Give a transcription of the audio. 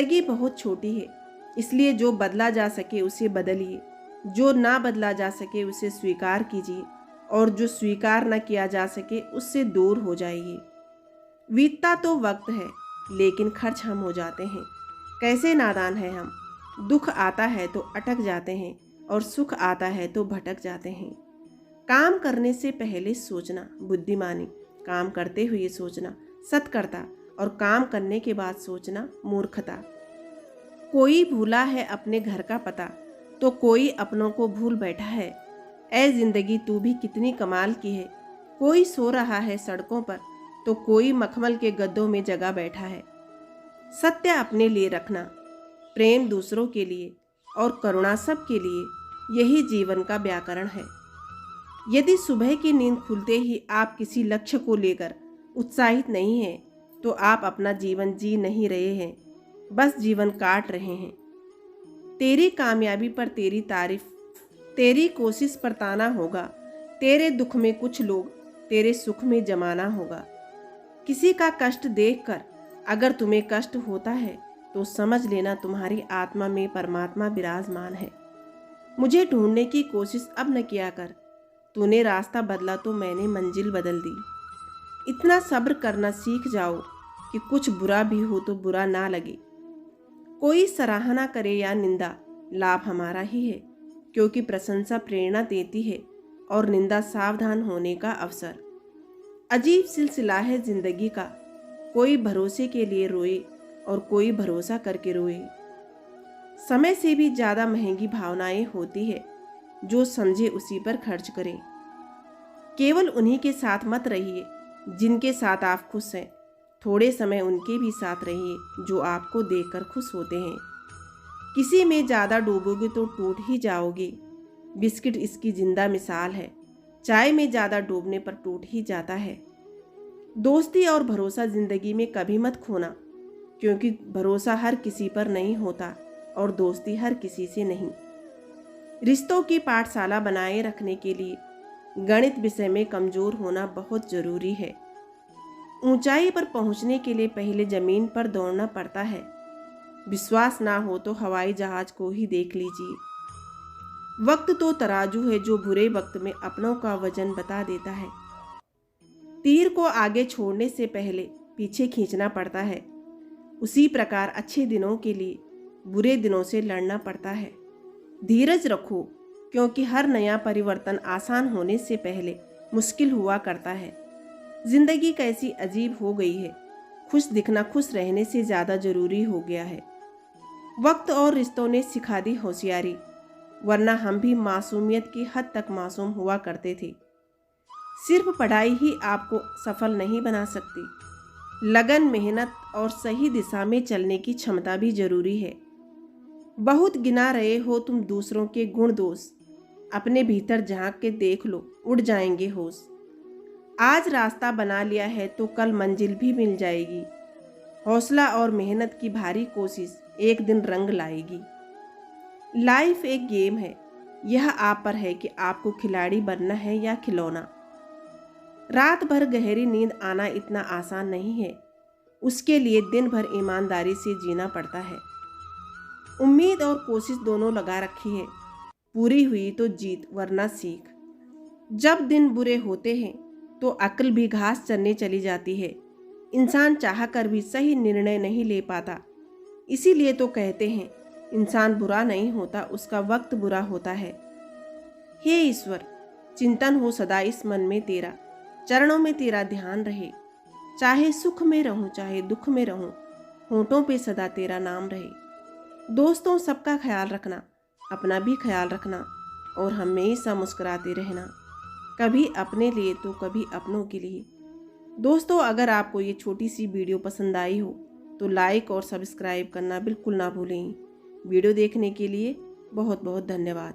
जिंदगी बहुत छोटी है, इसलिए जो बदला जा सके उसे बदलिए, जो ना बदला जा सके उसे स्वीकार कीजिए और जो स्वीकार ना किया जा सके उससे दूर हो जाइए। बीतता तो वक्त है, लेकिन खर्च हम हो जाते हैं। कैसे नादान है हम। दुख आता है तो अटक जाते हैं और सुख आता है तो भटक जाते हैं। काम करने से पहले सोचना बुद्धिमानी, काम करते हुए सोचना सत्कर्ता और काम करने के बाद सोचना मूर्खता। कोई भूला है अपने घर का पता तो कोई अपनों को भूल बैठा है। ऐ जिंदगी तू भी कितनी कमाल की है। कोई सो रहा है सड़कों पर तो कोई मखमल के गद्दों में जगा बैठा है। सत्य अपने लिए रखना, प्रेम दूसरों के लिए और करुणा सबके लिए, यही जीवन का व्याकरण है। यदि सुबह की नींद खुलते ही आप किसी लक्ष्य को लेकर उत्साहित नहीं हैं, तो आप अपना जीवन जी नहीं रहे हैं, बस जीवन काट रहे हैं। तेरी कामयाबी पर तेरी तारीफ, तेरी कोशिश पर ताना होगा। तेरे दुख में कुछ लोग, तेरे सुख में जमाना होगा। किसी का कष्ट देखकर अगर तुम्हें कष्ट होता है तो समझ लेना तुम्हारी आत्मा में परमात्मा विराजमान है। मुझे ढूंढने की कोशिश अब न किया कर। तूने रास्ता बदला तो मैंने मंजिल बदल दी। इतना सब्र करना सीख जाओ कि कुछ बुरा भी हो तो बुरा ना लगे। कोई सराहना करे या निंदा, लाभ हमारा ही है, क्योंकि प्रशंसा प्रेरणा देती है और निंदा सावधान होने का अवसर। अजीब सिलसिला है जिंदगी का, कोई भरोसे के लिए रोए और कोई भरोसा करके रोए। समय से भी ज़्यादा महंगी भावनाएं होती है, जो समझे उसी पर खर्च करें। केवल उन्हीं के साथ मत रहिए जिनके साथ आप खुश हैं। थोड़े समय उनके भी साथ रहिए जो आपको देखकर खुश होते हैं। किसी में ज़्यादा डूबोगे तो टूट ही जाओगे। बिस्किट इसकी जिंदा मिसाल है। चाय में ज़्यादा डूबने पर टूट ही जाता है। दोस्ती और भरोसा जिंदगी में कभी मत खोना, क्योंकि भरोसा हर किसी पर नहीं होता और दोस्ती हर किसी से नहीं। रिश्तों की पाठशाला बनाए रखने के लिए गणित विषय में कमजोर होना बहुत जरूरी है। ऊंचाई पर पहुंचने के लिए पहले जमीन पर दौड़ना पड़ता है। विश्वास ना हो तो हवाई जहाज को ही देख लीजिए। वक्त तो तराजू है जो बुरे वक्त में अपनों का वजन बता देता है। तीर को आगे छोड़ने से पहले पीछे खींचना पड़ता है। उसी प्रकार अच्छे दिनों के लिए बुरे दिनों से लड़ना पड़ता है। धीरज रखो, क्योंकि हर नया परिवर्तन आसान होने से पहले मुश्किल हुआ करता है। जिंदगी कैसी अजीब हो गई है। खुश दिखना खुश रहने से ज़्यादा जरूरी हो गया है। वक्त और रिश्तों ने सिखा दी होशियारी, वरना हम भी मासूमियत की हद तक मासूम हुआ करते थे। सिर्फ पढ़ाई ही आपको सफल नहीं बना सकती। लगन, मेहनत और सही दिशा में चलने की क्षमता भी जरूरी है। बहुत गिना रहे हो तुम दूसरों के गुण दोष, अपने भीतर झांक के देख लो, उड़ जाएंगे होश। आज रास्ता बना लिया है तो कल मंजिल भी मिल जाएगी। हौसला और मेहनत की भारी कोशिश एक दिन रंग लाएगी। लाइफ एक गेम है, यह आप पर है कि आपको खिलाड़ी बनना है या खिलौना। रात भर गहरी नींद आना इतना आसान नहीं है, उसके लिए दिन भर ईमानदारी से जीना पड़ता है। उम्मीद और कोशिश दोनों लगा रखी है, पूरी हुई तो जीत वरना सीख। जब दिन बुरे होते हैं तो अक्ल भी घास चरने चली जाती है। इंसान चाह कर भी सही निर्णय नहीं ले पाता। इसीलिए तो कहते हैं इंसान बुरा नहीं होता, उसका वक्त बुरा होता है। हे ईश्वर, चिंतन हो सदा इस मन में तेरा, चरणों में तेरा ध्यान रहे। चाहे सुख में रहूं चाहे दुख में रहूं, होठों पे सदा तेरा नाम रहे। दोस्तों, सबका ख्याल रखना, अपना भी ख्याल रखना और हमेशा मुस्कुराते रहना, कभी अपने लिए तो कभी अपनों के लिए। दोस्तों, अगर आपको ये छोटी सी वीडियो पसंद आई हो तो लाइक और सब्सक्राइब करना बिल्कुल ना भूलें। वीडियो देखने के लिए बहुत बहुत धन्यवाद।